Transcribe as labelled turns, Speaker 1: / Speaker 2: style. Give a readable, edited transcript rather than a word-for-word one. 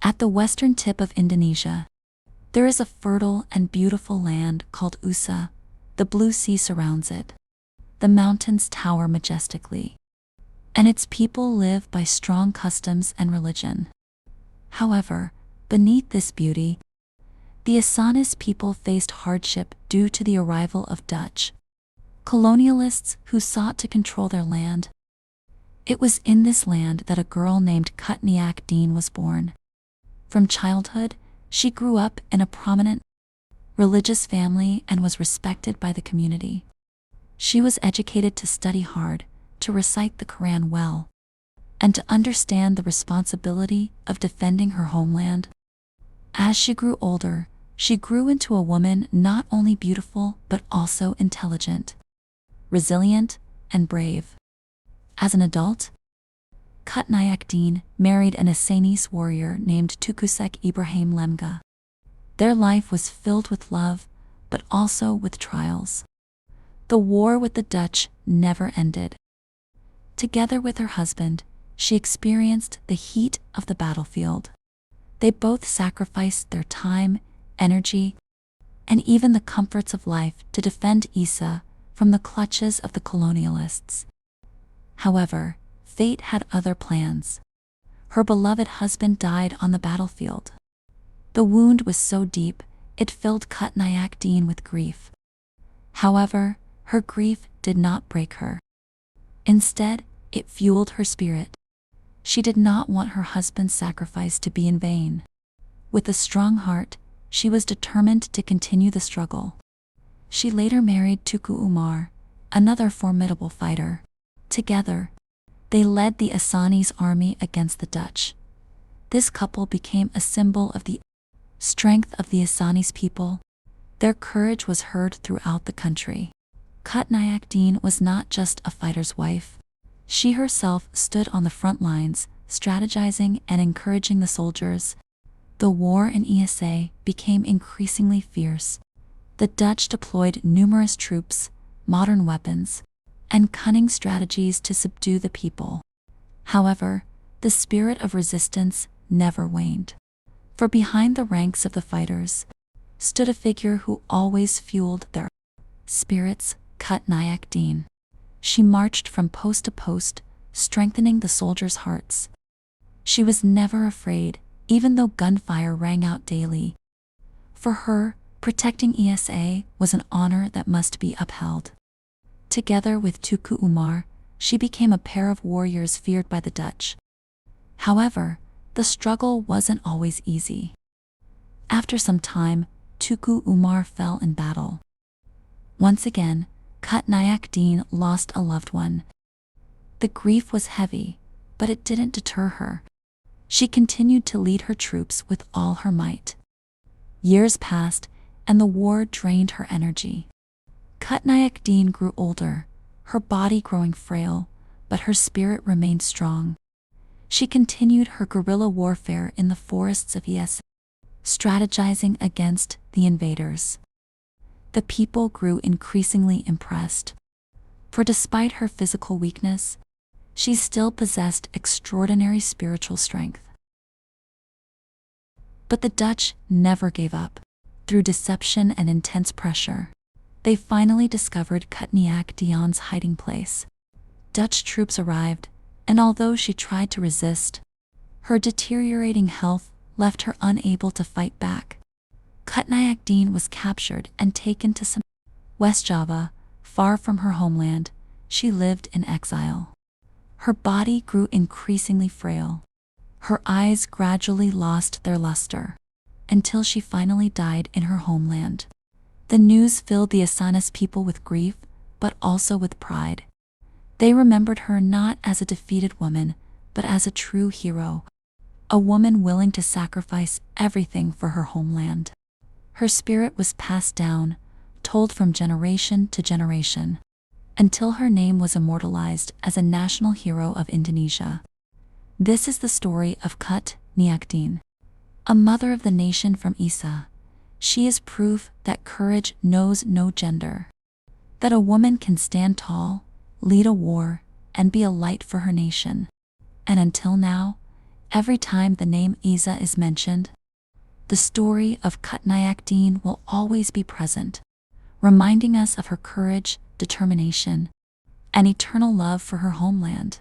Speaker 1: At the western tip of Indonesia, there is a fertile and beautiful land called Aceh. The blue sea surrounds it. The mountains tower majestically, and its people live by strong customs and religion. However, beneath this beauty, the Acehnese people faced hardship due to the arrival of Dutch colonialists who sought to control their land. It was in this land that a girl named Cut Nyak Dhien was born. From childhood, she grew up in a prominent religious family and was respected by the community. She was educated to study hard, to recite the Quran well, and to understand the responsibility of defending her homeland. As she grew older, she grew into a woman not only beautiful but also intelligent, resilient, and brave. As an adult, Cut Nyak Dhien married an Acehnese warrior named Teuku Cek Ibrahim Lamnga. Their life was filled with love, but also with trials. The war with the Dutch never ended. Together with her husband, she experienced the heat of the battlefield. They both sacrificed their time, energy, and even the comforts of life to defend Aceh from the clutches of the colonialists. However, fate had other plans. Her beloved husband died on the battlefield. The wound was so deep, it filled Cut Nyak Dhien with grief. However, her grief did not break her. Instead, it fueled her spirit. She did not want her husband's sacrifice to be in vain. With a strong heart, she was determined to continue the struggle. She later married Teuku Umar, another formidable fighter. Together, they led the Acehnese army against the Dutch. This couple became a symbol of the strength of the Acehnese people. Their courage was heard throughout the country. Cut Nyak Dhien was not just a fighter's wife. She herself stood on the front lines, strategizing and encouraging the soldiers. The war in Aceh became increasingly fierce. The Dutch deployed numerous troops, modern weapons, and cunning strategies to subdue the people. However, the spirit of resistance never waned. For behind the ranks of the fighters stood a figure who always fueled their spirits, Cut Nyak Dhien. She marched from post to post, strengthening the soldiers' hearts. She was never afraid, even though gunfire rang out daily. For her, protecting Aceh was an honor that must be upheld. Together with Teuku Umar, she became a pair of warriors feared by the Dutch. However, the struggle wasn't always easy. After some time, Teuku Umar fell in battle. Once again, Cut Nyak Dhien lost a loved one. The grief was heavy, but it didn't deter her. She continued to lead her troops with all her might. Years passed, and the war drained her energy. Cut Nyak Dhien grew older, her body growing frail, but her spirit remained strong. She continued her guerrilla warfare in the forests of Aceh, strategizing against the invaders. The people grew increasingly impressed. For despite her physical weakness, she still possessed extraordinary spiritual strength. But the Dutch never gave up. Through deception and intense pressure, they finally discovered Cut Nyak Dhien's hiding place. Dutch troops arrived, and although she tried to resist, her deteriorating health left her unable to fight back. Cut Nyak Dhien was captured and taken to West Java, far from her homeland. She lived in exile. Her body grew increasingly frail. Her eyes gradually lost their luster, until she finally died in her homeland. The news filled the Acehnese people with grief, but also with pride. They remembered her not as a defeated woman, but as a true hero, a woman willing to sacrifice everything for her homeland. Her spirit was passed down, told from generation to generation, until her name was immortalized as a national hero of Indonesia. This is the story of Cut Nyak Dhien, a mother of the nation from Aceh. She is proof that courage knows no gender, that a woman can stand tall, lead a war, and be a light for her nation. And until now, every time the name Isa is mentioned, the story of Cut Nyak Dhien will always be present, reminding us of her courage, determination, and eternal love for her homeland.